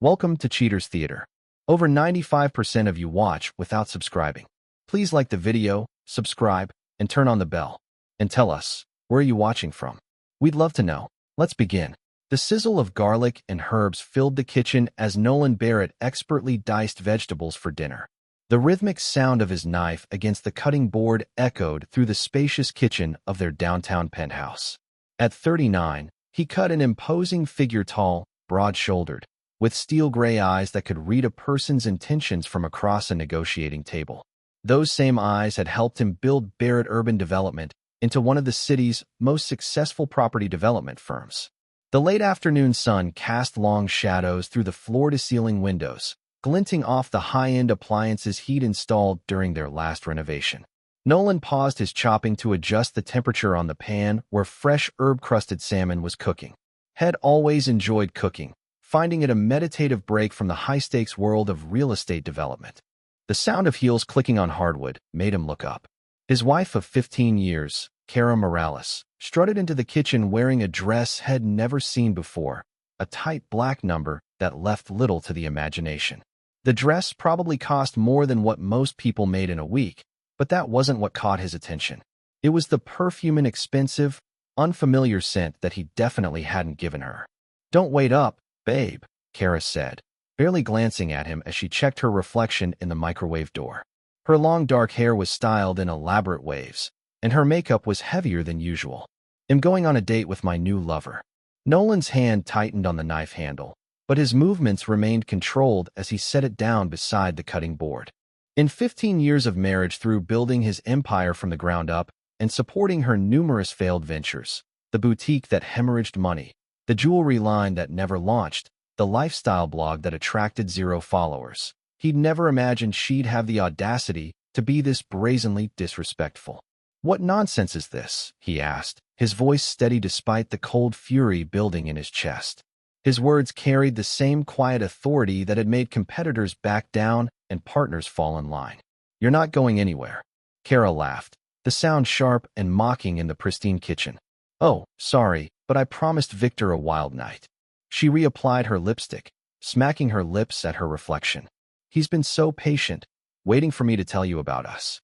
Welcome to Cheaters Theater. Over 95% of you watch without subscribing. Please like the video, subscribe, and turn on the bell. And tell us, where are you watching from? We'd love to know. Let's begin. The sizzle of garlic and herbs filled the kitchen as Nolan Barrett expertly diced vegetables for dinner. The rhythmic sound of his knife against the cutting board echoed through the spacious kitchen of their downtown penthouse. At 39, he cut an imposing figure, tall, broad-shouldered, with steel-gray eyes that could read a person's intentions from across a negotiating table. Those same eyes had helped him build Barrett Urban Development into one of the city's most successful property development firms. The late afternoon sun cast long shadows through the floor-to-ceiling windows, glinting off the high-end appliances he'd installed during their last renovation. Nolan paused his chopping to adjust the temperature on the pan where fresh herb-crusted salmon was cooking. Had always enjoyed cooking, finding it a meditative break from the high-stakes world of real estate development. The sound of heels clicking on hardwood made him look up. His wife of 15 years, Cara Morales, strutted into the kitchen wearing a dress he'd never seen before, a tight black number that left little to the imagination. The dress probably cost more than what most people made in a week, but that wasn't what caught his attention. It was the perfume and expensive, unfamiliar scent that he definitely hadn't given her. "Don't wait up, babe," Cara said, barely glancing at him as she checked her reflection in the microwave door. Her long dark hair was styled in elaborate waves, and her makeup was heavier than usual. "I'm going on a date with my new lover." Nolan's hand tightened on the knife handle, but his movements remained controlled as he set it down beside the cutting board. In 15 years of marriage, through building his empire from the ground up and supporting her numerous failed ventures, the boutique that hemorrhaged money, the jewelry line that never launched, the lifestyle blog that attracted zero followers, he'd never imagined she'd have the audacity to be this brazenly disrespectful. "What nonsense is this?" he asked, his voice steady despite the cold fury building in his chest. His words carried the same quiet authority that had made competitors back down and partners fall in line. "You're not going anywhere." Cara laughed, the sound sharp and mocking in the pristine kitchen. "Oh, sorry, but I promised Victor a wild night." She reapplied her lipstick, smacking her lips at her reflection. "He's been so patient, waiting for me to tell you about us."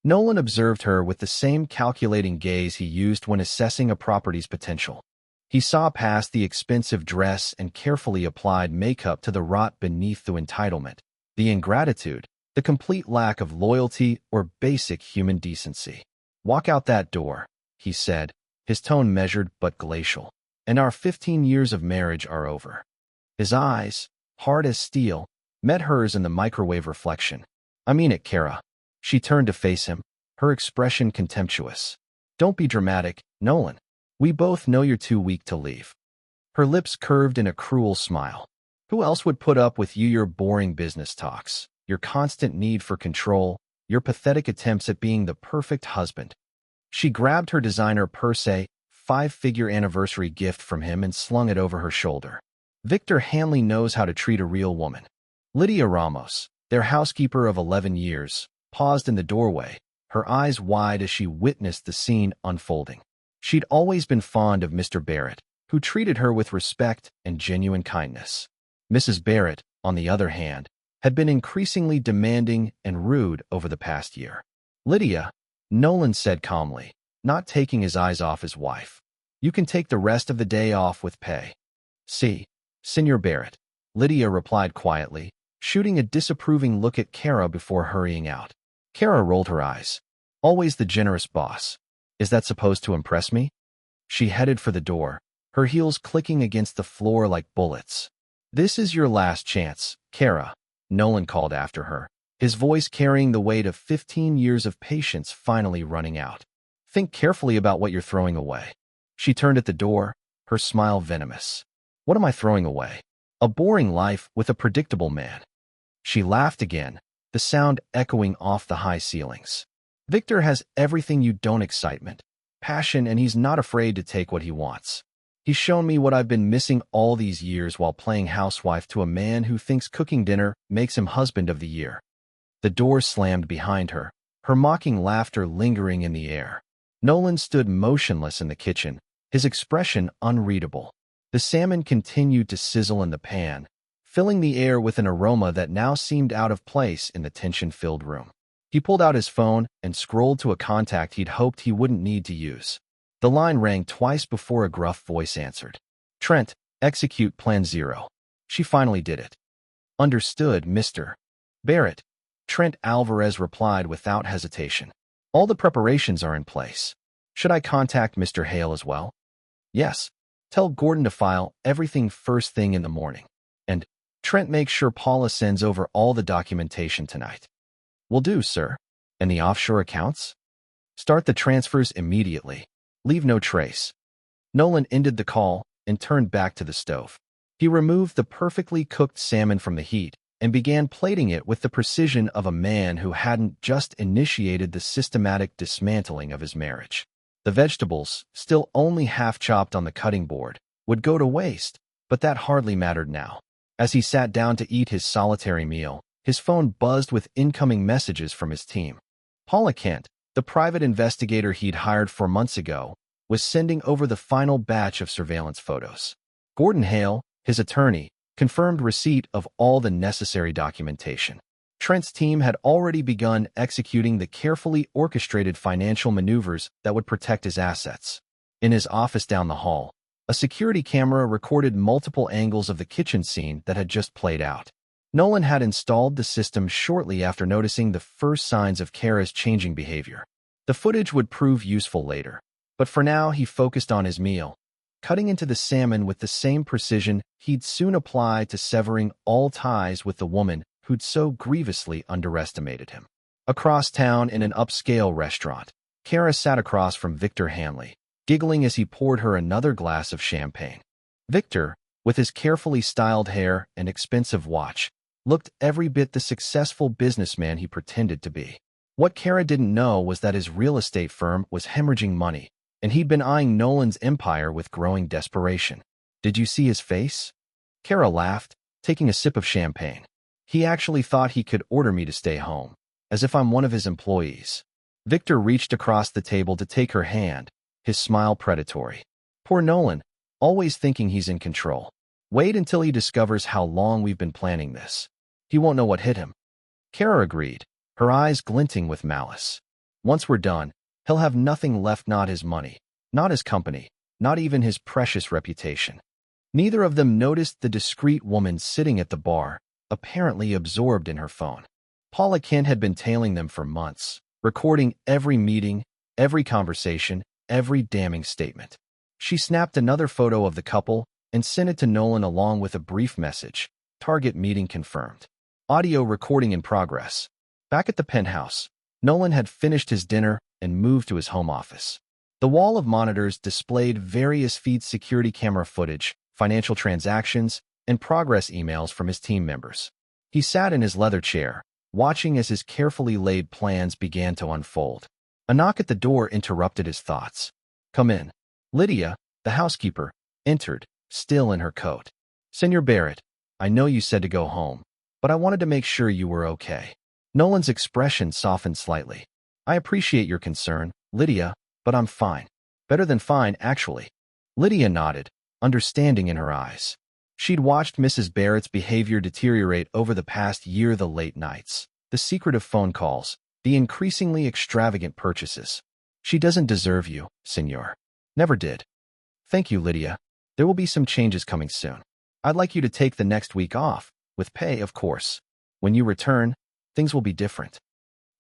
Nolan observed her with the same calculating gaze he used when assessing a property's potential. He saw past the expensive dress and carefully applied makeup to the rot beneath the entitlement, the ingratitude, the complete lack of loyalty or basic human decency. "Walk out that door," he said, his tone measured but glacial, "and our 15 years of marriage are over." His eyes, hard as steel, met hers in the microwave reflection. "I mean it, Cara." She turned to face him, her expression contemptuous. "Don't be dramatic, Nolan. We both know you're too weak to leave." Her lips curved in a cruel smile. "Who else would put up with you, your boring business talks, your constant need for control, your pathetic attempts at being the perfect husband?" She grabbed her designer purse, a five-figure anniversary gift from him, and slung it over her shoulder. "Victor Hanley knows how to treat a real woman." Lydia Ramos, their housekeeper of 11 years, paused in the doorway, her eyes wide as she witnessed the scene unfolding. She'd always been fond of Mr. Barrett, who treated her with respect and genuine kindness. Mrs. Barrett, on the other hand, had been increasingly demanding and rude over the past year. "Lydia," Nolan said calmly, not taking his eyes off his wife, "you can take the rest of the day off with pay." "See, Senor Barrett," Lydia replied quietly, shooting a disapproving look at Cara before hurrying out. Cara rolled her eyes. "Always the generous boss. Is that supposed to impress me?" She headed for the door, her heels clicking against the floor like bullets. "This is your last chance, Cara," Nolan called after her, his voice carrying the weight of 15 years of patience finally running out. "Think carefully about what you're throwing away." She turned at the door, her smile venomous. "What am I throwing away? A boring life with a predictable man." She laughed again, the sound echoing off the high ceilings. "Victor has everything you don't: excitement, passion, and he's not afraid to take what he wants. He's shown me what I've been missing all these years while playing housewife to a man who thinks cooking dinner makes him husband of the year." The door slammed behind her, her mocking laughter lingering in the air. Nolan stood motionless in the kitchen, his expression unreadable. The salmon continued to sizzle in the pan, filling the air with an aroma that now seemed out of place in the tension-filled room. He pulled out his phone and scrolled to a contact he'd hoped he wouldn't need to use. The line rang twice before a gruff voice answered. "Trent, execute Plan 0. She finally did it." "Understood, Mr. Barrett," Trent Alvarez replied without hesitation. "All the preparations are in place. Should I contact Mr. Hale as well?" "Yes. Tell Gordon to file everything first thing in the morning. And Trent, make sure Paula sends over all the documentation tonight." "Will do, sir." "And the offshore accounts?" "Start the transfers immediately. Leave no trace." Nolan ended the call and turned back to the stove. He removed the perfectly cooked salmon from the heat and began plating it with the precision of a man who hadn't just initiated the systematic dismantling of his marriage. The vegetables, still only half chopped on the cutting board, would go to waste, but that hardly mattered now. As he sat down to eat his solitary meal, his phone buzzed with incoming messages from his team. Paula Kent, the private investigator he'd hired 4 months ago, was sending over the final batch of surveillance photos. Gordon Hale, his attorney, confirmed receipt of all the necessary documentation. Trent's team had already begun executing the carefully orchestrated financial maneuvers that would protect his assets. In his office down the hall, a security camera recorded multiple angles of the kitchen scene that had just played out. Nolan had installed the system shortly after noticing the first signs of Kara's changing behavior. The footage would prove useful later, but for now he focused on his meal, cutting into the salmon with the same precision he'd soon apply to severing all ties with the woman who'd so grievously underestimated him. Across town in an upscale restaurant, Kara sat across from Victor Hanley, giggling as he poured her another glass of champagne. Victor, with his carefully styled hair and expensive watch, looked every bit the successful businessman he pretended to be. What Kara didn't know was that his real estate firm was hemorrhaging money, and he'd been eyeing Nolan's empire with growing desperation. "Did you see his face?" Kara laughed, taking a sip of champagne. "He actually thought he could order me to stay home, as if I'm one of his employees." Victor reached across the table to take her hand, his smile predatory. "Poor Nolan, always thinking he's in control. Wait until he discovers how long we've been planning this. He won't know what hit him." Kara agreed, her eyes glinting with malice. "Once we're done, he'll have nothing left, not his money, not his company, not even his precious reputation." Neither of them noticed the discreet woman sitting at the bar, apparently absorbed in her phone. Paula Kent had been tailing them for months, recording every meeting, every conversation, every damning statement. She snapped another photo of the couple and sent it to Nolan along with a brief message. "Target meeting confirmed. Audio recording in progress." Back at the penthouse, Nolan had finished his dinner and moved to his home office. The wall of monitors displayed various feed security camera footage, financial transactions, and progress emails from his team members. He sat in his leather chair, watching as his carefully laid plans began to unfold. A knock at the door interrupted his thoughts. "Come in." Lydia, the housekeeper, entered, still in her coat. "Senor Barrett, I know you said to go home, but I wanted to make sure you were okay." Nolan's expression softened slightly. "I appreciate your concern, Lydia, but I'm fine. Better than fine, actually." Lydia nodded, understanding in her eyes. She'd watched Mrs. Barrett's behavior deteriorate over the past year, the late nights, the secretive phone calls, the increasingly extravagant purchases. "She doesn't deserve you, senor. Never did." "Thank you, Lydia. There will be some changes coming soon. I'd like you to take the next week off, with pay, of course. When you return, things will be different."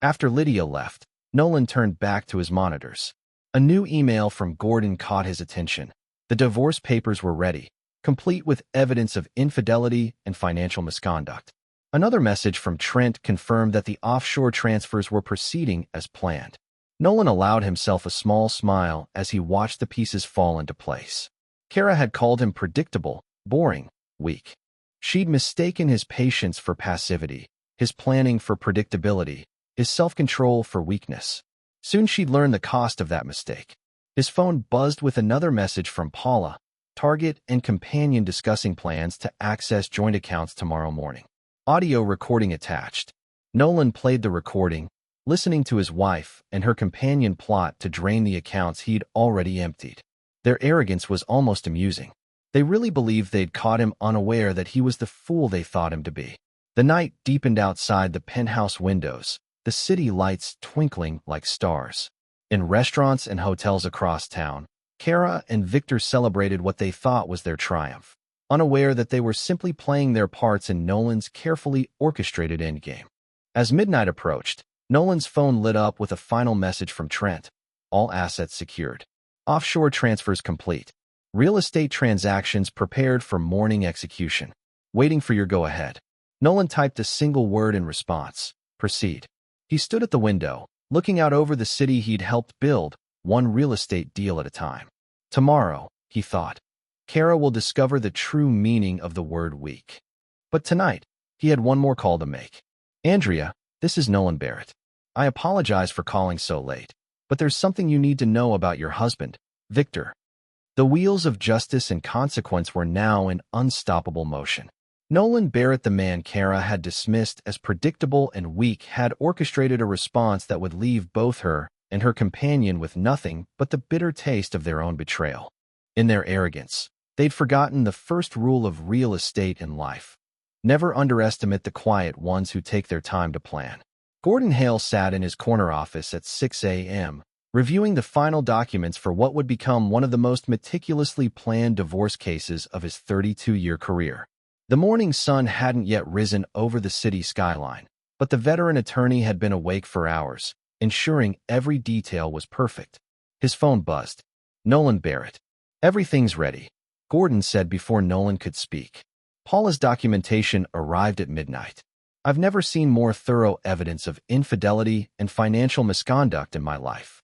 After Lydia left, Nolan turned back to his monitors. A new email from Gordon caught his attention. The divorce papers were ready, complete with evidence of infidelity and financial misconduct. Another message from Trent confirmed that the offshore transfers were proceeding as planned. Nolan allowed himself a small smile as he watched the pieces fall into place. Kara had called him predictable, boring, weak. She'd mistaken his patience for passivity, his planning for predictability, his self-control for weakness. Soon she'd learn the cost of that mistake. His phone buzzed with another message from Paula, Target and companion discussing plans to access joint accounts tomorrow morning. Audio recording attached. Nolan played the recording, listening to his wife and her companion plot to drain the accounts he'd already emptied. Their arrogance was almost amusing. They really believed they'd caught him unaware that he was the fool they thought him to be. The night deepened outside the penthouse windows, the city lights twinkling like stars. In restaurants and hotels across town, Kara and Victor celebrated what they thought was their triumph, unaware that they were simply playing their parts in Nolan's carefully orchestrated endgame. As midnight approached, Nolan's phone lit up with a final message from Trent. All assets secured. Offshore transfers complete. Real estate transactions prepared for morning execution. Waiting for your go-ahead. Nolan typed a single word in response. Proceed. He stood at the window, looking out over the city he'd helped build, one real estate deal at a time. Tomorrow, he thought, Kara will discover the true meaning of the word weak. But tonight, he had one more call to make. Andrea, this is Nolan Barrett. I apologize for calling so late, but there's something you need to know about your husband, Victor. The wheels of justice and consequence were now in unstoppable motion. Nolan Barrett, the man Kara had dismissed as predictable and weak, had orchestrated a response that would leave both her and her companion with nothing but the bitter taste of their own betrayal. In their arrogance, they'd forgotten the first rule of real estate and life. Never underestimate the quiet ones who take their time to plan. Gordon Hale sat in his corner office at 6 a.m., reviewing the final documents for what would become one of the most meticulously planned divorce cases of his 32-year career. The morning sun hadn't yet risen over the city skyline, but the veteran attorney had been awake for hours, ensuring every detail was perfect. His phone buzzed. Nolan Barrett. Everything's ready, Gordon said before Nolan could speak. Paula's documentation arrived at midnight. I've never seen more thorough evidence of infidelity and financial misconduct in my life.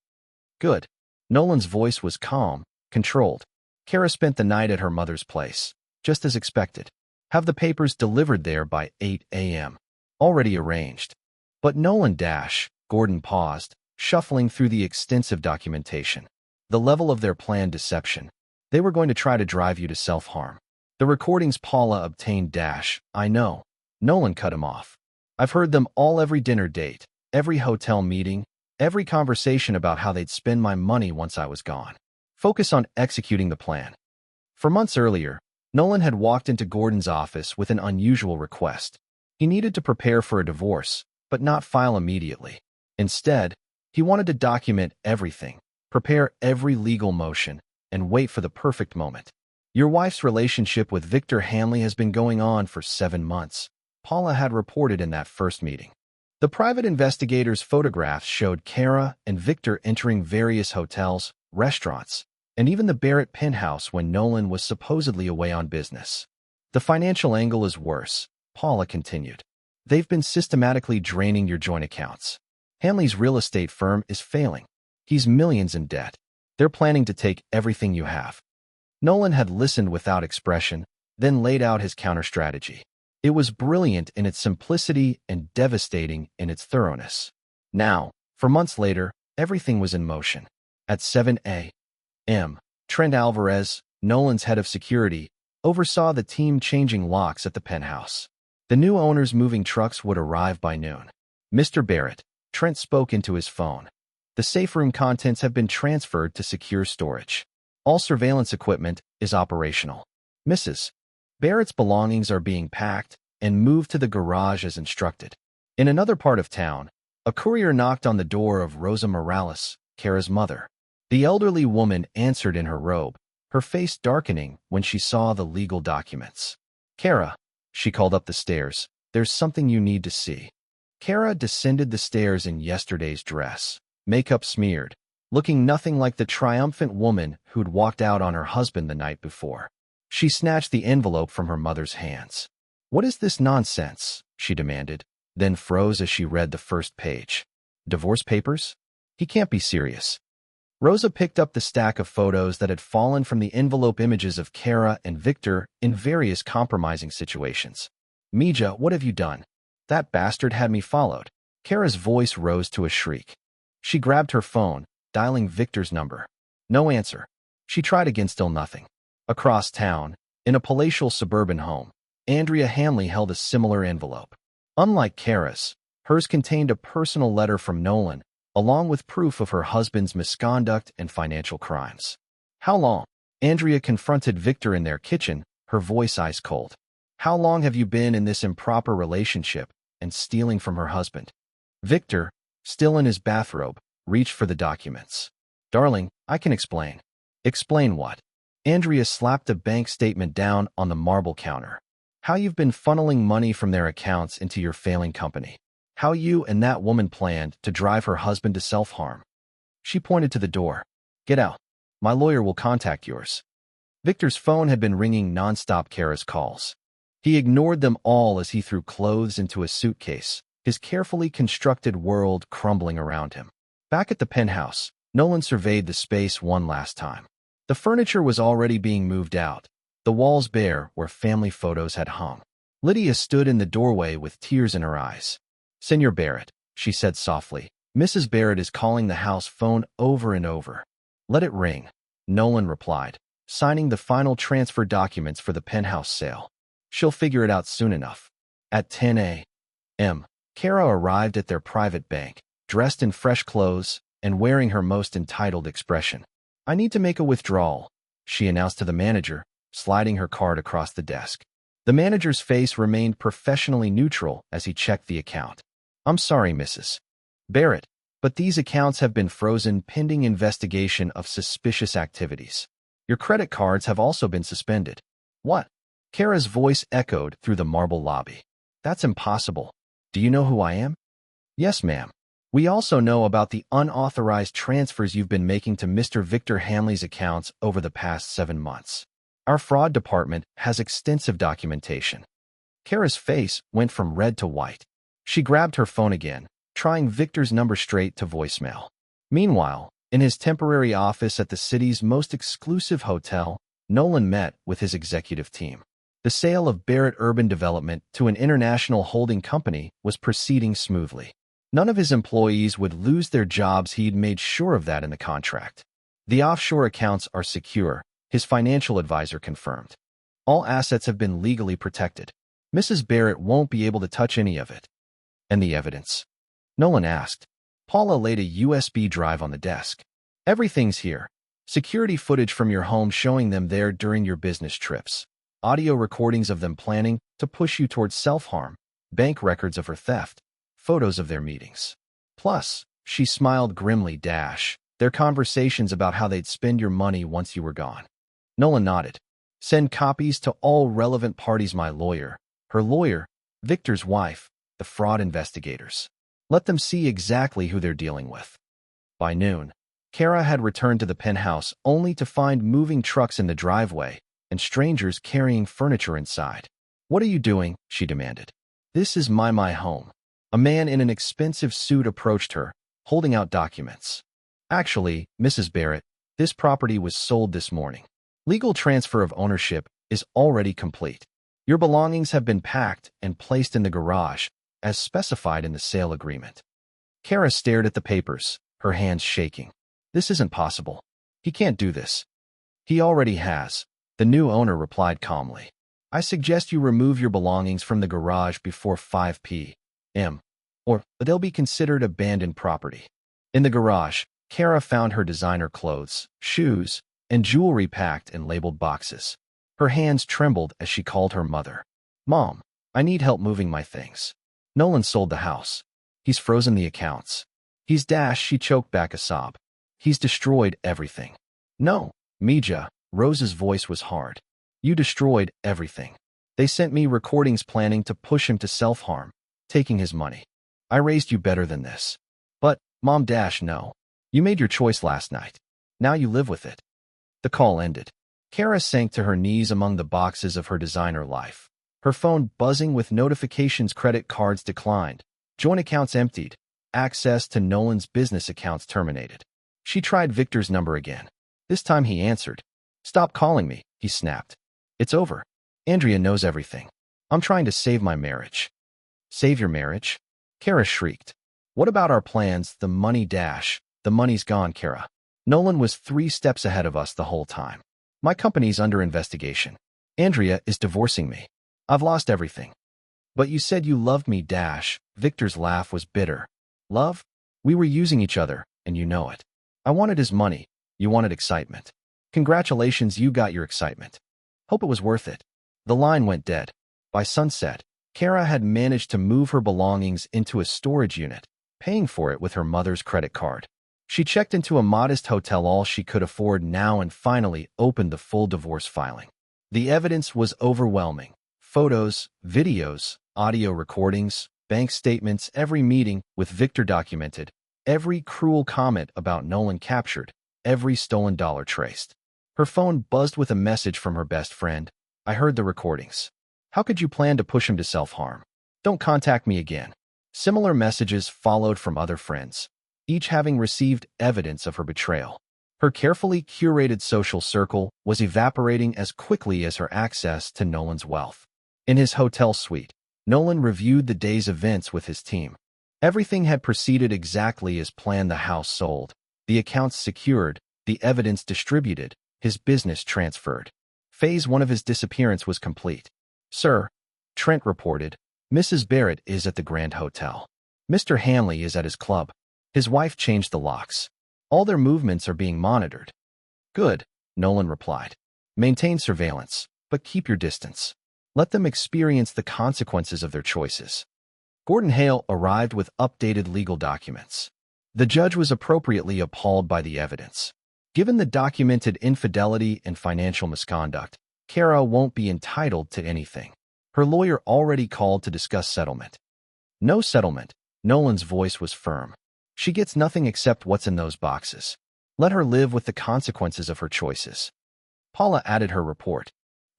Good. Nolan's voice was calm, controlled. Kara spent the night at her mother's place, just as expected. Have the papers delivered there by 8 a.m. Already arranged. But Nolan Gordon paused, shuffling through the extensive documentation. The level of their planned deception. They were going to try to drive you to self-harm. The recordings Paula obtained I know. Nolan cut him off. I've heard them all, every dinner date, every hotel meeting, every conversation about how they'd spend my money once I was gone. Focus on executing the plan. For months earlier, Nolan had walked into Gordon's office with an unusual request. He needed to prepare for a divorce, but not file immediately. Instead, he wanted to document everything, prepare every legal motion, and wait for the perfect moment. Your wife's relationship with Victor Hanley has been going on for 7 months, Paula had reported in that first meeting. The private investigators' photographs showed Kara and Victor entering various hotels, restaurants, and even the Barrett penthouse when Nolan was supposedly away on business. The financial angle is worse, Paula continued. They've been systematically draining your joint accounts. Hanley's real estate firm is failing. He's millions in debt. They're planning to take everything you have. Nolan had listened without expression, then laid out his counter-strategy. It was brilliant in its simplicity and devastating in its thoroughness. Now, for months later, everything was in motion. At 7 a.m., Trent Alvarez, Nolan's head of security, oversaw the team changing locks at the penthouse. The new owners' moving trucks would arrive by noon. Mr. Barrett, Trent spoke into his phone. The safe room contents have been transferred to secure storage. All surveillance equipment is operational. Mrs. Barrett's belongings are being packed and moved to the garage as instructed. In another part of town, a courier knocked on the door of Rosa Morales, Kara's mother. The elderly woman answered in her robe, her face darkening when she saw the legal documents. Kara, she called up the stairs, there's something you need to see. Kara descended the stairs in yesterday's dress, makeup smeared, looking nothing like the triumphant woman who'd walked out on her husband the night before. She snatched the envelope from her mother's hands. What is this nonsense? She demanded, then froze as she read the first page. Divorce papers? He can't be serious. Rosa picked up the stack of photos that had fallen from the envelope, images of Kara and Victor in various compromising situations. Mija, what have you done? That bastard had me followed. Kara's voice rose to a shriek. She grabbed her phone, dialing Victor's number. No answer. She tried again, still nothing. Across town, in a palatial suburban home, Andrea Hanley held a similar envelope. Unlike Kara's, hers contained a personal letter from Nolan, along with proof of her husband's misconduct and financial crimes. How long? Andrea confronted Victor in their kitchen, her voice ice cold. How long have you been in this improper relationship and stealing from her husband? Victor, still in his bathrobe, reached for the documents. Darling, I can explain. Explain what? Andrea slapped a bank statement down on the marble counter. How you've been funneling money from their accounts into your failing company. How you and that woman planned to drive her husband to self-harm. She pointed to the door. Get out. My lawyer will contact yours. Victor's phone had been ringing nonstop. Kara's calls. He ignored them all as he threw clothes into a suitcase, his carefully constructed world crumbling around him. Back at the penthouse, Nolan surveyed the space one last time. The furniture was already being moved out, the walls bare where family photos had hung. Lydia stood in the doorway with tears in her eyes. Senor Barrett, she said softly. Mrs. Barrett is calling the house phone over and over. Let it ring, Nolan replied, signing the final transfer documents for the penthouse sale. She'll figure it out soon enough. At 10 a.m., Kara arrived at their private bank, dressed in fresh clothes and wearing her most entitled expression. I need to make a withdrawal, she announced to the manager, sliding her card across the desk. The manager's face remained professionally neutral as he checked the account. I'm sorry, Mrs. Barrett, but these accounts have been frozen pending investigation of suspicious activities. Your credit cards have also been suspended. What? Kara's voice echoed through the marble lobby. That's impossible. Do you know who I am? Yes, ma'am. We also know about the unauthorized transfers you've been making to Mr. Victor Hanley's accounts over the past 7 months. Our fraud department has extensive documentation. Kara's face went from red to white. She grabbed her phone again, trying Victor's number straight to voicemail. Meanwhile, in his temporary office at the city's most exclusive hotel, Nolan met with his executive team. The sale of Barrett Urban Development to an international holding company was proceeding smoothly. None of his employees would lose their jobs. He'd made sure of that in the contract. The offshore accounts are secure, his financial advisor confirmed. All assets have been legally protected. Mrs. Barrett won't be able to touch any of it. And the evidence? Nolan asked. Paula laid a USB drive on the desk. Everything's here. Security footage from your home showing them there during your business trips. Audio recordings of them planning to push you towards self-harm. Bank records of her theft. Photos of their meetings. Plus, she smiled grimly, their conversations about how they'd spend your money once you were gone. Nolan nodded. Send copies to all relevant parties, my lawyer, her lawyer, Victor's wife, the fraud investigators. Let them see exactly who they're dealing with. By noon, Kara had returned to the penthouse only to find moving trucks in the driveway and strangers carrying furniture inside. What are you doing? She demanded. This is my home. A man in an expensive suit approached her, holding out documents. Actually, Mrs. Barrett, this property was sold this morning. Legal transfer of ownership is already complete. Your belongings have been packed and placed in the garage, as specified in the sale agreement. Kara stared at the papers, her hands shaking. This isn't possible. He can't do this. He already has, the new owner replied calmly. I suggest you remove your belongings from the garage before 5 p.m., or they'll be considered abandoned property. In the garage, Kara found her designer clothes, shoes, and jewelry packed in labeled boxes. Her hands trembled as she called her mother. Mom, I need help moving my things. Nolan sold the house. He's frozen the accounts. She choked back a sob. He's destroyed everything. No, Mija, Rose's voice was hard. You destroyed everything. They sent me recordings planning to push him to self-harm, taking his money. I raised you better than this. But, Mom, no. You made your choice last night. Now you live with it. The call ended. Kara sank to her knees among the boxes of her designer life. Her phone buzzing with notifications. Credit cards declined. Joint accounts emptied. Access to Nolan's business accounts terminated. She tried Victor's number again. This time he answered. Stop calling me, he snapped. It's over. Andrea knows everything. I'm trying to save my marriage. Save your marriage? Kara shrieked. What about our plans? The money. The money's gone, Kara. Nolan was 3 steps ahead of us the whole time. My company's under investigation. Andrea is divorcing me. I've lost everything. But you said you loved me. Victor's laugh was bitter. Love? We were using each other, and you know it. I wanted his money. You wanted excitement. Congratulations, you got your excitement. Hope it was worth it. The line went dead. By sunset, Kara had managed to move her belongings into a storage unit, paying for it with her mother's credit card. She checked into a modest hotel, all she could afford now, and finally opened the full divorce filing. The evidence was overwhelming. Photos, videos, audio recordings, bank statements, every meeting with Victor documented, every cruel comment about Nolan captured, every stolen dollar traced. Her phone buzzed with a message from her best friend. I heard the recordings. How could you plan to push him to self-harm? Don't contact me again. Similar messages followed from other friends, each having received evidence of her betrayal. Her carefully curated social circle was evaporating as quickly as her access to Nolan's wealth. In his hotel suite, Nolan reviewed the day's events with his team. Everything had proceeded exactly as planned. The house sold, the accounts secured, the evidence distributed, his business transferred. Phase 1 of his disappearance was complete. Sir, Trent reported, Mrs. Barrett is at the Grand Hotel. Mr. Hanley is at his club. His wife changed the locks. All their movements are being monitored. Good, Nolan replied. Maintain surveillance, but keep your distance. Let them experience the consequences of their choices. Gordon Hale arrived with updated legal documents. The judge was appropriately appalled by the evidence. Given the documented infidelity and financial misconduct, Kara won't be entitled to anything. Her lawyer already called to discuss settlement. No settlement, Nolan's voice was firm. She gets nothing except what's in those boxes. Let her live with the consequences of her choices. Paula added her report.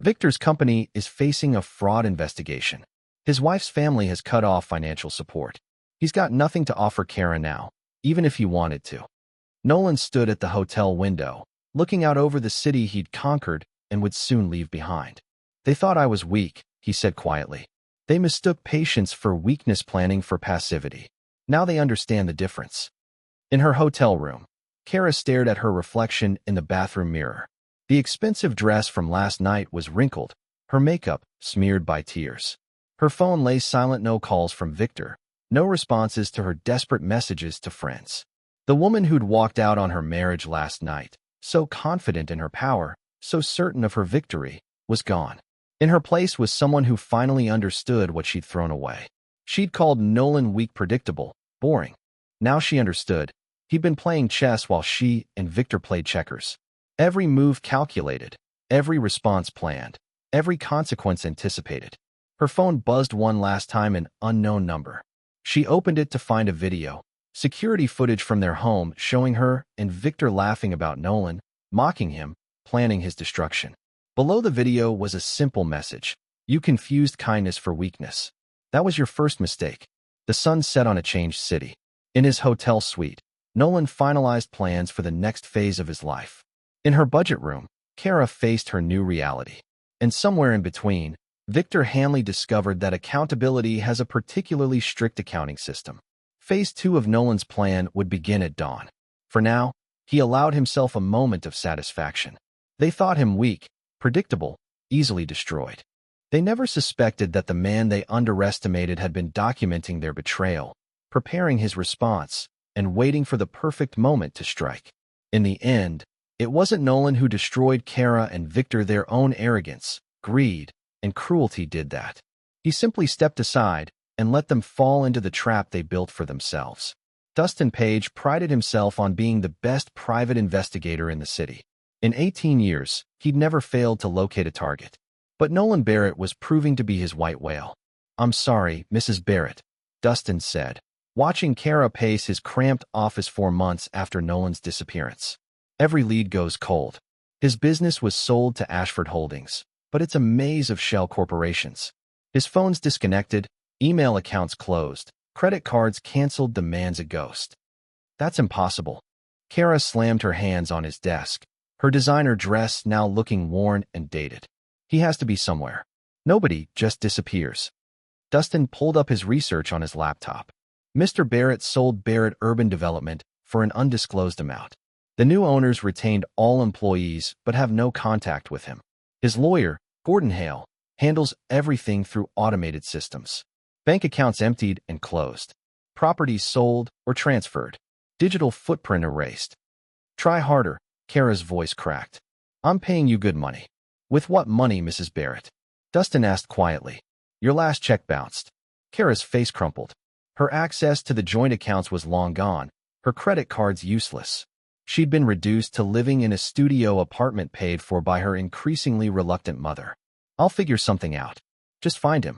Victor's company is facing a fraud investigation. His wife's family has cut off financial support. He's got nothing to offer Kara now, even if he wanted to. Nolan stood at the hotel window, looking out over the city he'd conquered and would soon leave behind. They thought I was weak, he said quietly. They mistook patience for weakness, planning for passivity. Now they understand the difference. In her hotel room, Kara stared at her reflection in the bathroom mirror. The expensive dress from last night was wrinkled, her makeup smeared by tears. Her phone lay silent, no calls from Victor, no responses to her desperate messages to friends. The woman who'd walked out on her marriage last night, so confident in her power, so certain of her victory, was gone. In her place was someone who finally understood what she'd thrown away. She'd called Nolan weak, predictable, boring. Now she understood. He'd been playing chess while she and Victor played checkers. Every move calculated, every response planned, every consequence anticipated. Her phone buzzed one last time, an unknown number. She opened it to find a video, security footage from their home showing her and Victor laughing about Nolan, mocking him, planning his destruction. Below the video was a simple message. You confused kindness for weakness. That was your first mistake. The sun set on a changed city. In his hotel suite, Nolan finalized plans for the next phase of his life. In her budget room, Kara faced her new reality. And somewhere in between, Victor Hanley discovered that accountability has a particularly strict accounting system. Phase 2 of Nolan's plan would begin at dawn. For now, he allowed himself a moment of satisfaction. They thought him weak, predictable, easily destroyed. They never suspected that the man they underestimated had been documenting their betrayal, preparing his response, and waiting for the perfect moment to strike. In the end, it wasn't Nolan who destroyed Kara and Victor. Their own arrogance, greed, and cruelty did that. He simply stepped aside and let them fall into the trap they built for themselves. Dustin Page prided himself on being the best private investigator in the city. In 18 years, he'd never failed to locate a target. But Nolan Barrett was proving to be his white whale. I'm sorry, Mrs. Barrett, Dustin said, watching Kara pace his cramped office 4 months after Nolan's disappearance. Every lead goes cold. His business was sold to Ashford Holdings, but it's a maze of shell corporations. His phone's disconnected, email accounts closed, credit cards canceled. The man's a ghost. That's impossible. Kara slammed her hands on his desk, her designer dress now looking worn and dated. He has to be somewhere. Nobody just disappears. Dustin pulled up his research on his laptop. Mr. Barrett sold Barrett Urban Development for an undisclosed amount. The new owners retained all employees but have no contact with him. His lawyer, Gordon Hale, handles everything through automated systems. Bank accounts emptied and closed. Properties sold or transferred. Digital footprint erased. Try harder, Kara's voice cracked. I'm paying you good money. With what money, Mrs. Barrett? Dustin asked quietly. Your last check bounced. Kara's face crumpled. Her access to the joint accounts was long gone, her credit cards useless. She'd been reduced to living in a studio apartment paid for by her increasingly reluctant mother. I'll figure something out. Just find him.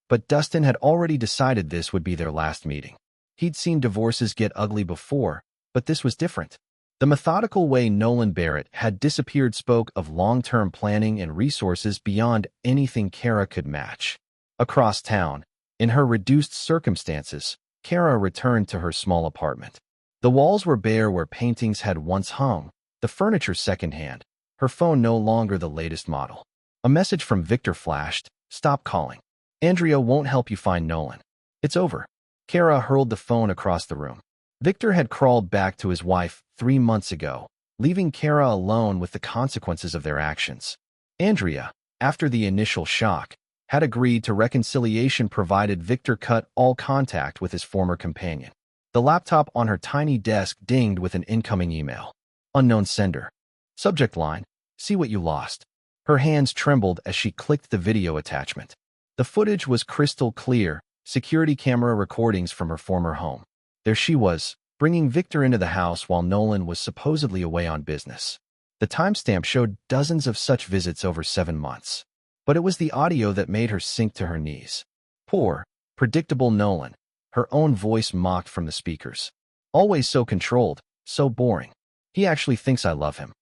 But Dustin had already decided this would be their last meeting. He'd seen divorces get ugly before, but this was different. The methodical way Nolan Barrett had disappeared spoke of long-term planning and resources beyond anything Kara could match. Across town, in her reduced circumstances, Kara returned to her small apartment. The walls were bare where paintings had once hung, the furniture secondhand, her phone no longer the latest model. A message from Victor flashed, "Stop calling. Andrea won't help you find Nolan. It's over." Kara hurled the phone across the room. Victor had crawled back to his wife 3 months ago, leaving Kara alone with the consequences of their actions. Andrea, after the initial shock, had agreed to reconciliation provided Victor cut all contact with his former companion. The laptop on her tiny desk dinged with an incoming email. Unknown sender. Subject line, "See what you lost." Her hands trembled as she clicked the video attachment. The footage was crystal clear, security camera recordings from her former home. There she was, bringing Victor into the house while Nolan was supposedly away on business. The timestamp showed dozens of such visits over 7 months. But it was the audio that made her sink to her knees. Poor, predictable Nolan, her own voice mocked from the speakers. Always so controlled, so boring. He actually thinks I love him.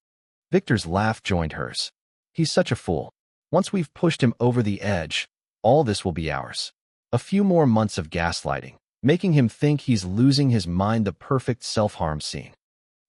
Victor's laugh joined hers. He's such a fool. Once we've pushed him over the edge, all this will be ours. A few more months of gaslighting, making him think he's losing his mind, the perfect self-harm scene.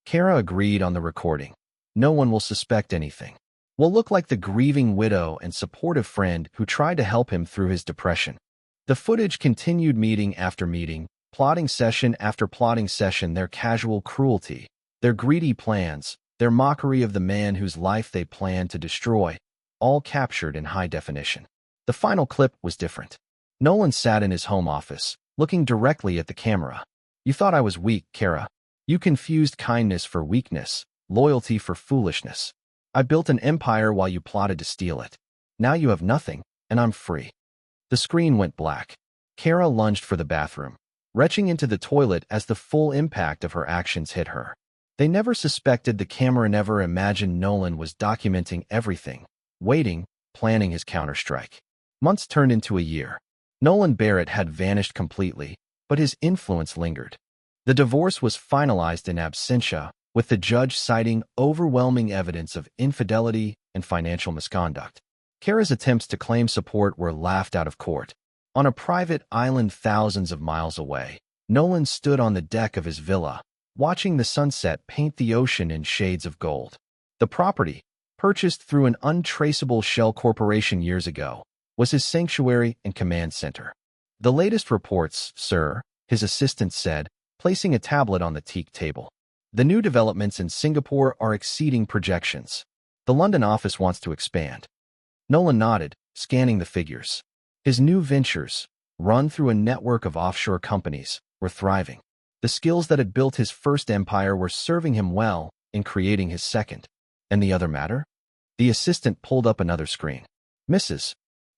Kara agreed on the recording. No one will suspect anything. We'll look like the grieving widow and supportive friend who tried to help him through his depression. The footage continued meeting after meeting, plotting session after plotting session, their casual cruelty, their greedy plans, their mockery of the man whose life they planned to destroy, all captured in high definition. The final clip was different. Nolan sat in his home office, looking directly at the camera. You thought I was weak, Kara. You confused kindness for weakness, loyalty for foolishness. I built an empire while you plotted to steal it. Now you have nothing, and I'm free. The screen went black. Kara lunged for the bathroom, retching into the toilet as the full impact of her actions hit her. They never suspected the camera, never imagined Nolan was documenting everything, waiting, planning his counterstrike. Months turned into a year. Nolan Barrett had vanished completely, but his influence lingered. The divorce was finalized in absentia, with the judge citing overwhelming evidence of infidelity and financial misconduct. Kara's attempts to claim support were laughed out of court. On a private island thousands of miles away, Nolan stood on the deck of his villa, watching the sunset paint the ocean in shades of gold. The property, purchased through an untraceable shell corporation years ago, was his sanctuary and command center. The latest reports, sir, his assistant said, placing a tablet on the teak table. The new developments in Singapore are exceeding projections. The London office wants to expand. Nolan nodded, scanning the figures. His new ventures, run through a network of offshore companies, were thriving. The skills that had built his first empire were serving him well in creating his second. And the other matter? The assistant pulled up another screen. Mrs.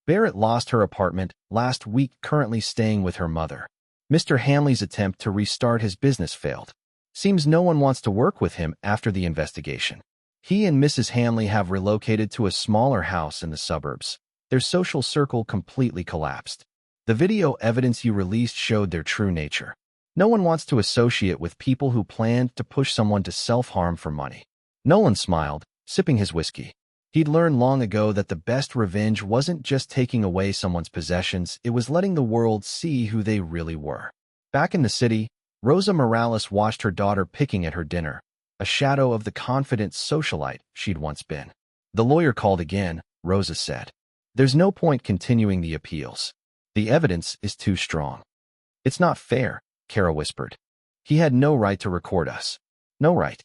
Barrett lost her apartment last week, currently staying with her mother. Mr. Hanley's attempt to restart his business failed. Seems no one wants to work with him after the investigation. He and Mrs. Hanley have relocated to a smaller house in the suburbs. Their social circle completely collapsed. The video evidence you released showed their true nature. No one wants to associate with people who planned to push someone to self-harm for money. Nolan smiled, sipping his whiskey. He'd learned long ago that the best revenge wasn't just taking away someone's possessions, it was letting the world see who they really were. Back in the city, Rosa Morales watched her daughter picking at her dinner, a shadow of the confident socialite she'd once been. The lawyer called again, Rosa said. There's no point continuing the appeals. The evidence is too strong. It's not fair, Kara whispered. He had no right to record us. No right.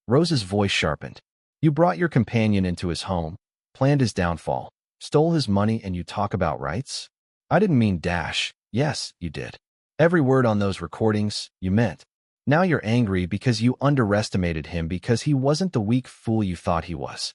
Rosa's voice sharpened. You brought your companion into his home, planned his downfall, stole his money, and you talk about rights? I didn't mean dash. Yes, you did. Every word on those recordings, you meant. Now you're angry because you underestimated him, because he wasn't the weak fool you thought he was.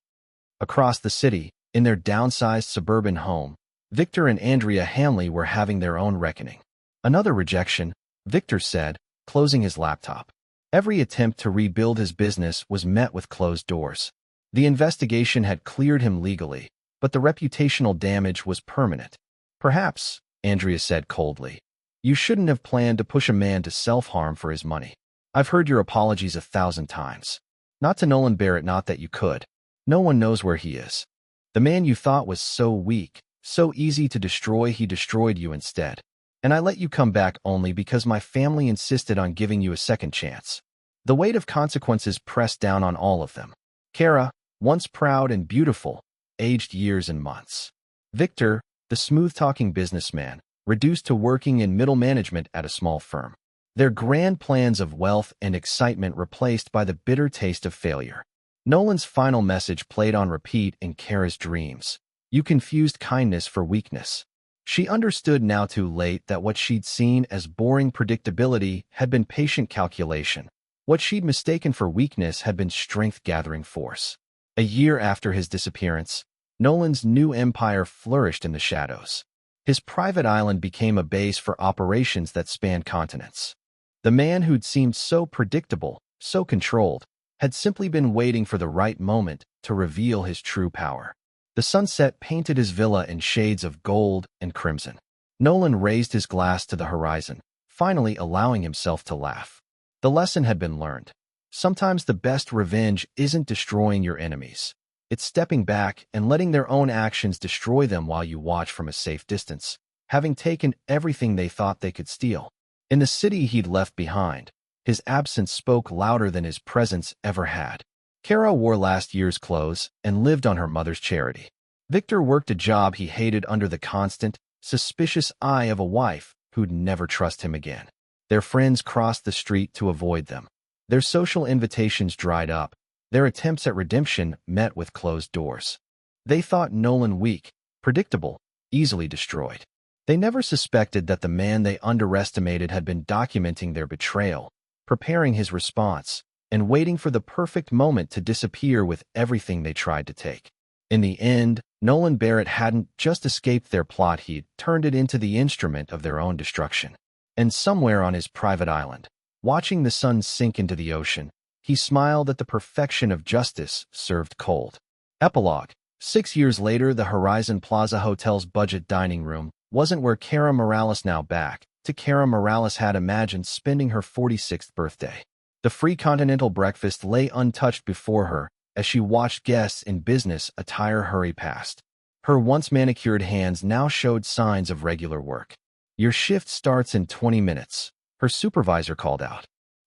Across the city, in their downsized suburban home, Victor and Andrea Hanley were having their own reckoning. Another rejection, Victor said, closing his laptop. Every attempt to rebuild his business was met with closed doors. The investigation had cleared him legally, but the reputational damage was permanent. Perhaps, Andrea said coldly, you shouldn't have planned to push a man to self-harm for his money. I've heard your apologies 1,000 times. Not to Nolan Barrett, not that you could. No one knows where he is. The man you thought was so weak, so easy to destroy, he destroyed you instead. And I let you come back only because my family insisted on giving you a second chance. The weight of consequences pressed down on all of them. Kara, once proud and beautiful, aged years and months. Victor, the smooth-talking businessman, reduced to working in middle management at a small firm. Their grand plans of wealth and excitement replaced by the bitter taste of failure. Nolan's final message played on repeat in Kara's dreams. You confused kindness for weakness. She understood now too late that what she'd seen as boring predictability had been patient calculation. What she'd mistaken for weakness had been strength-gathering force. A year after his disappearance, Nolan's new empire flourished in the shadows. His private island became a base for operations that spanned continents. The man who'd seemed so predictable, so controlled, had simply been waiting for the right moment to reveal his true power. The sunset painted his villa in shades of gold and crimson. Nolan raised his glass to the horizon, finally allowing himself to laugh. The lesson had been learned. Sometimes the best revenge isn't destroying your enemies. It's stepping back and letting their own actions destroy them while you watch from a safe distance, having taken everything they thought they could steal. In the city he'd left behind, his absence spoke louder than his presence ever had. Kara wore last year's clothes and lived on her mother's charity. Victor worked a job he hated under the constant, suspicious eye of a wife who'd never trust him again. Their friends crossed the street to avoid them. Their social invitations dried up. Their attempts at redemption met with closed doors. They thought Nolan weak, predictable, easily destroyed. They never suspected that the man they underestimated had been documenting their betrayal, preparing his response, and waiting for the perfect moment to disappear with everything they tried to take. In the end, Nolan Barrett hadn't just escaped their plot, he'd turned it into the instrument of their own destruction. And somewhere on his private island, watching the sun sink into the ocean, he smiled at the perfection of justice served cold. Epilogue. 6 years later, the Horizon Plaza Hotel's budget dining room wasn't where Kara Morales, now back to Kara Morales, had imagined spending her 46th birthday. The free continental breakfast lay untouched before her as she watched guests in business attire hurry past. Her once manicured hands now showed signs of regular work. Your shift starts in 20 minutes, her supervisor called out.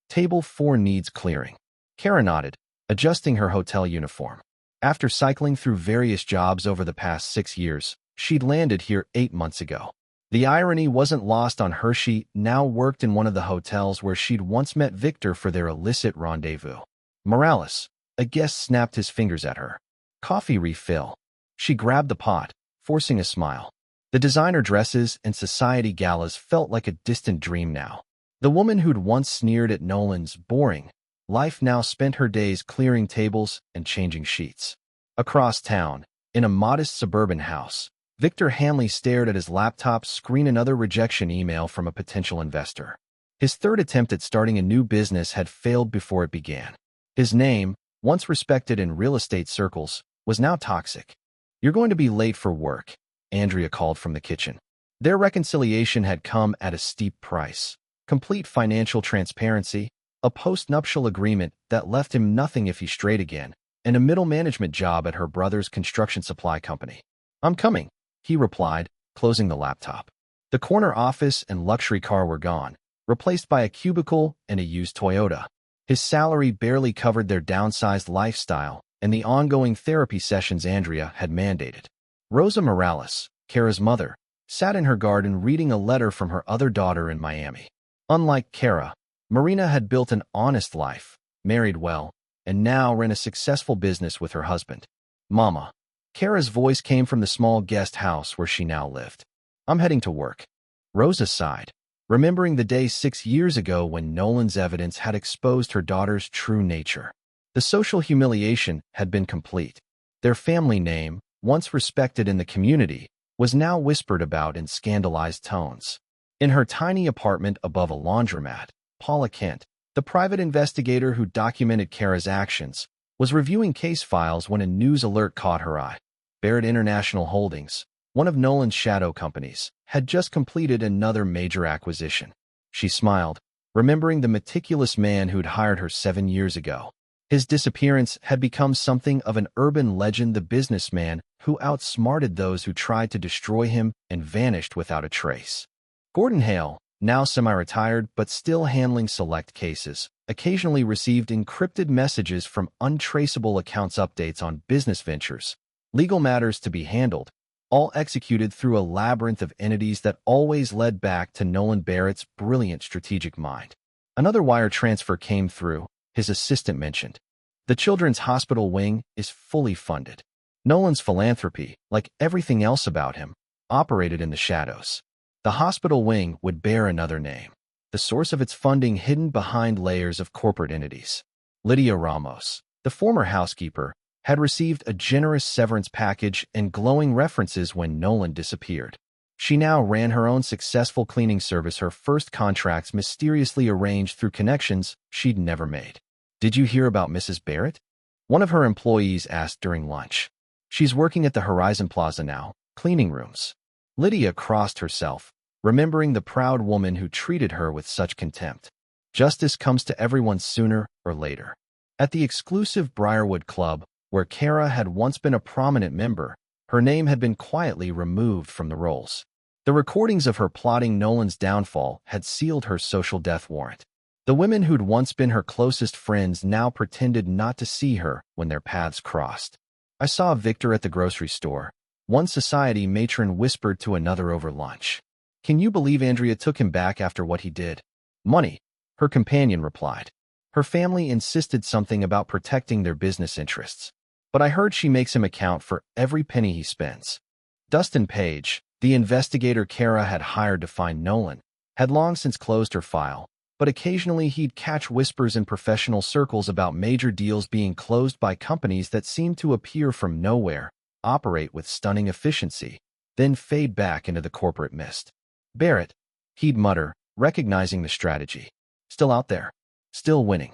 Table 4 needs clearing. Kara nodded, adjusting her hotel uniform. After cycling through various jobs over the past 6 years, she'd landed here 8 months ago. The irony wasn't lost on her. She now worked in one of the hotels where she'd once met Victor for their illicit rendezvous. Morales, a guest, snapped his fingers at her. Coffee refill. She grabbed the pot, forcing a smile. The designer dresses and society galas felt like a distant dream now. The woman who'd once sneered at Nolan's boring life now spent her days clearing tables and changing sheets. Across town, in a modest suburban house, Victor Hanley stared at his laptop screen, another rejection email from a potential investor. His third attempt at starting a new business had failed before it began. His name, once respected in real estate circles, was now toxic. You're going to be late for work, Andrea called from the kitchen. Their reconciliation had come at a steep price. Complete financial transparency, a post-nuptial agreement that left him nothing if he strayed again, and a middle management job at her brother's construction supply company. I'm coming, he replied, closing the laptop. The corner office and luxury car were gone, replaced by a cubicle and a used Toyota. His salary barely covered their downsized lifestyle and the ongoing therapy sessions Andrea had mandated. Rosa Morales, Kara's mother, sat in her garden reading a letter from her other daughter in Miami. Unlike Kara, Marina had built an honest life, married well, and now ran a successful business with her husband. Mama. Kara's voice came from the small guest house where she now lived. I'm heading to work. Rosa sighed, remembering the day 6 years ago when Nolan's evidence had exposed her daughter's true nature. The social humiliation had been complete. Their family name, once respected in the community, was now whispered about in scandalized tones. In her tiny apartment above a laundromat, Paula Kent, the private investigator who documented Kara's actions, was reviewing case files when a news alert caught her eye. Barrett International Holdings, one of Nolan's shadow companies, had just completed another major acquisition. She smiled, remembering the meticulous man who'd hired her 7 years ago. His disappearance had become something of an urban legend, the businessman who outsmarted those who tried to destroy him and vanished without a trace. Gordon Hale, now semi-retired but still handling select cases, occasionally received encrypted messages from untraceable accounts, updates on business ventures, legal matters to be handled, all executed through a labyrinth of entities that always led back to Nolan Barrett's brilliant strategic mind. Another wire transfer came through, his assistant mentioned. The children's hospital wing is fully funded. Nolan's philanthropy, like everything else about him, operated in the shadows. The hospital wing would bear another name, the source of its funding hidden behind layers of corporate entities. Lydia Ramos, the former housekeeper, had received a generous severance package and glowing references when Nolan disappeared. She now ran her own successful cleaning service, her first contracts mysteriously arranged through connections she'd never made. "Did you hear about Mrs. Barrett?" one of her employees asked during lunch. "She's working at the Horizon Plaza now, cleaning rooms." Lydia crossed herself, remembering the proud woman who treated her with such contempt. Justice comes to everyone sooner or later. At the exclusive Briarwood Club, where Kara had once been a prominent member, her name had been quietly removed from the rolls. The recordings of her plotting Nolan's downfall had sealed her social death warrant. The women who'd once been her closest friends now pretended not to see her when their paths crossed. "I saw Victor at the grocery store," one society matron whispered to another over lunch. "Can you believe Andrea took him back after what he did?" "Money," her companion replied. "Her family insisted something about protecting their business interests. But I heard she makes him account for every penny he spends." Dustin Page, the investigator Kara had hired to find Nolan, had long since closed her file, but occasionally he'd catch whispers in professional circles about major deals being closed by companies that seemed to appear from nowhere, operate with stunning efficiency, then fade back into the corporate mist. "Barrett," he'd mutter, recognizing the strategy. "Still out there. Still winning."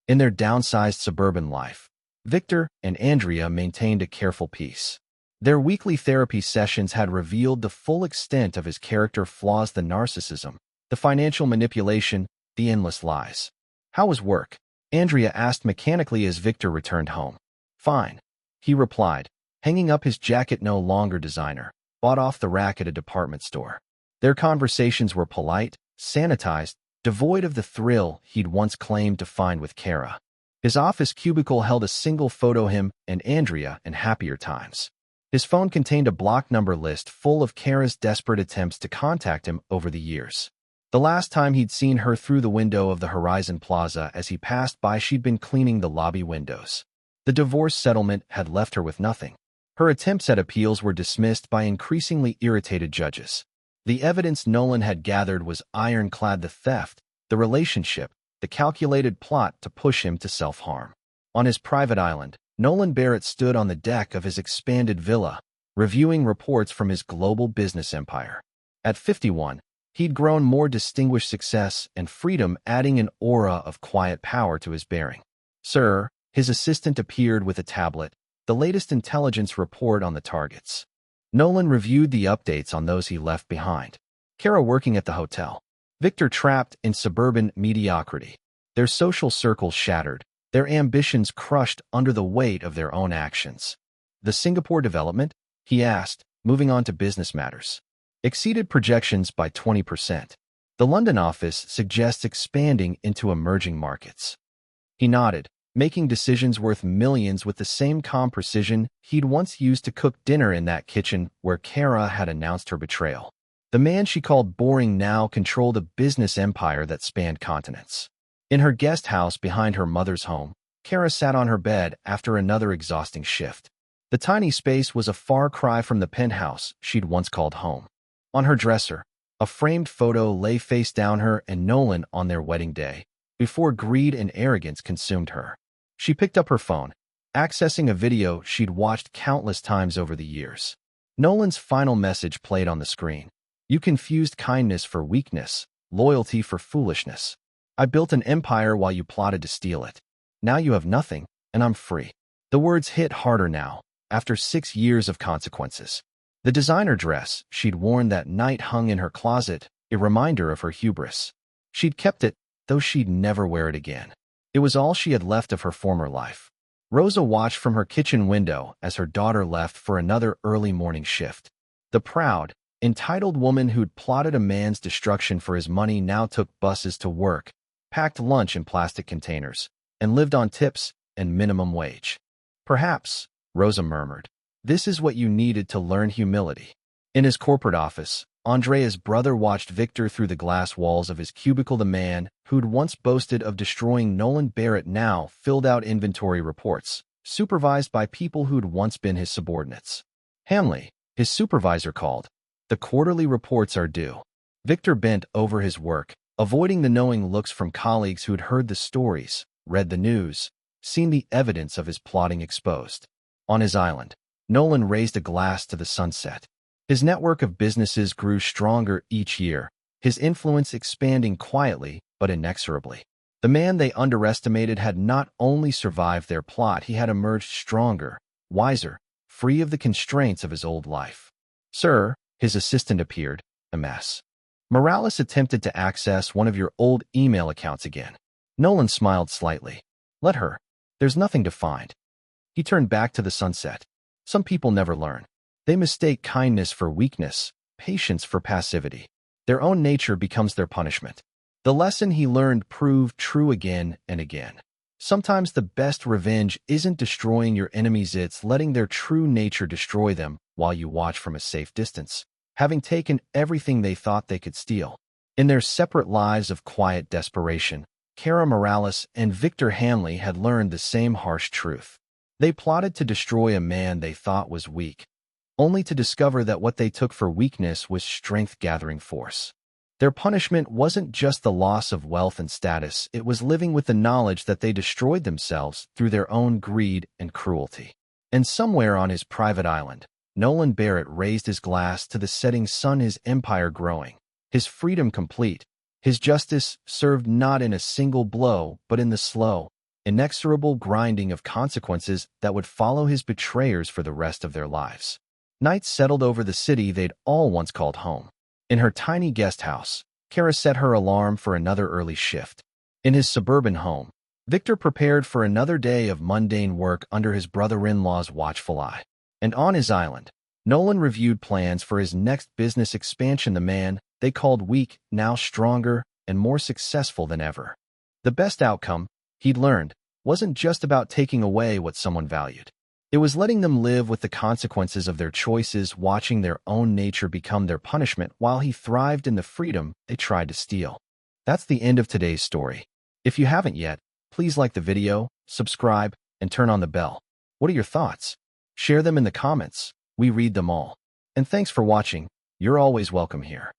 In their downsized suburban life, Victor and Andrea maintained a careful peace. Their weekly therapy sessions had revealed the full extent of his character flaws, the narcissism, the financial manipulation, the endless lies. "How was work?" Andrea asked mechanically as Victor returned home. "Fine," he replied, hanging up his jacket, no longer designer, bought off the rack at a department store. Their conversations were polite, sanitized, devoid of the thrill he'd once claimed to find with Kara. His office cubicle held a single photo of him and Andrea in happier times. His phone contained a block number list full of Kara's desperate attempts to contact him over the years. The last time he'd seen her through the window of the Horizon Plaza as he passed by, she'd been cleaning the lobby windows. The divorce settlement had left her with nothing. Her attempts at appeals were dismissed by increasingly irritated judges. The evidence Nolan had gathered was ironclad: the theft, the relationship, the calculated plot to push him to self-harm. On his private island, Nolan Barrett stood on the deck of his expanded villa, reviewing reports from his global business empire. At 51, he'd grown more distinguished, success and freedom adding an aura of quiet power to his bearing. "Sir," his assistant appeared with a tablet, the latest intelligence report on the targets. Nolan reviewed the updates on those he left behind. Kara working at the hotel. Victor trapped in suburban mediocrity. Their social circles shattered, their ambitions crushed under the weight of their own actions. "The Singapore development?" he asked, moving on to business matters. "Exceeded projections by 20%. The London office suggests expanding into emerging markets." He nodded, making decisions worth millions with the same calm precision he'd once used to cook dinner in that kitchen where Kara had announced her betrayal. The man she called boring now controlled a business empire that spanned continents. In her guest house behind her mother's home, Kara sat on her bed after another exhausting shift. The tiny space was a far cry from the penthouse she'd once called home. On her dresser, a framed photo lay face down, her and Nolan on their wedding day, before greed and arrogance consumed her. She picked up her phone, accessing a video she'd watched countless times over the years. Nolan's final message played on the screen. You confused kindness for weakness, loyalty for foolishness. I built an empire while you plotted to steal it. Now you have nothing, and I'm free. The words hit harder now, after 6 years of consequences. The designer dress she'd worn that night hung in her closet, a reminder of her hubris. She'd kept it, though she'd never wear it again. It was all she had left of her former life. Rosa watched from her kitchen window as her daughter left for another early morning shift. The proud, entitled woman who'd plotted a man's destruction for his money now took buses to work, packed lunch in plastic containers, and lived on tips and minimum wage. Perhaps, Rosa murmured, this is what you needed to learn humility. In his corporate office, Andrea's brother watched Victor through the glass walls of his cubicle. The man who'd once boasted of destroying Nolan Barrett now filled out inventory reports, supervised by people who'd once been his subordinates. Hanley, his supervisor, called. The quarterly reports are due. Victor bent over his work, avoiding the knowing looks from colleagues who'd heard the stories, read the news, seen the evidence of his plotting exposed. On his island, Nolan raised a glass to the sunset. His network of businesses grew stronger each year, his influence expanding quietly but inexorably. The man they underestimated had not only survived their plot, he had emerged stronger, wiser, free of the constraints of his old life. Sir, his assistant appeared, a mess. Morales attempted to access one of your old email accounts again. Nolan smiled slightly. Let her. There's nothing to find. He turned back to the sunset. Some people never learn. They mistake kindness for weakness, patience for passivity. Their own nature becomes their punishment. The lesson he learned proved true again and again. Sometimes the best revenge isn't destroying your enemies, it's letting their true nature destroy them while you watch from a safe distance, having taken everything they thought they could steal. In their separate lives of quiet desperation, Kara Morales and Victor Hanley had learned the same harsh truth. They plotted to destroy a man they thought was weak, only to discover that what they took for weakness was strength-gathering force. Their punishment wasn't just the loss of wealth and status, it was living with the knowledge that they destroyed themselves through their own greed and cruelty. And somewhere on his private island, Nolan Barrett raised his glass to the setting sun, his empire growing, his freedom complete, his justice served not in a single blow but in the slow, inexorable grinding of consequences that would follow his betrayers for the rest of their lives. Night settled over the city they'd all once called home. In her tiny guest house, Kara set her alarm for another early shift. In his suburban home, Victor prepared for another day of mundane work under his brother-in-law's watchful eye. And on his island, Nolan reviewed plans for his next business expansion. The man they called weak, now stronger and more successful than ever. The best outcome, he'd learned, wasn't just about taking away what someone valued. It was letting them live with the consequences of their choices, watching their own nature become their punishment while he thrived in the freedom they tried to steal. That's the end of today's story. If you haven't yet, please like the video, subscribe, and turn on the bell. What are your thoughts? Share them in the comments. We read them all. And thanks for watching. You're always welcome here.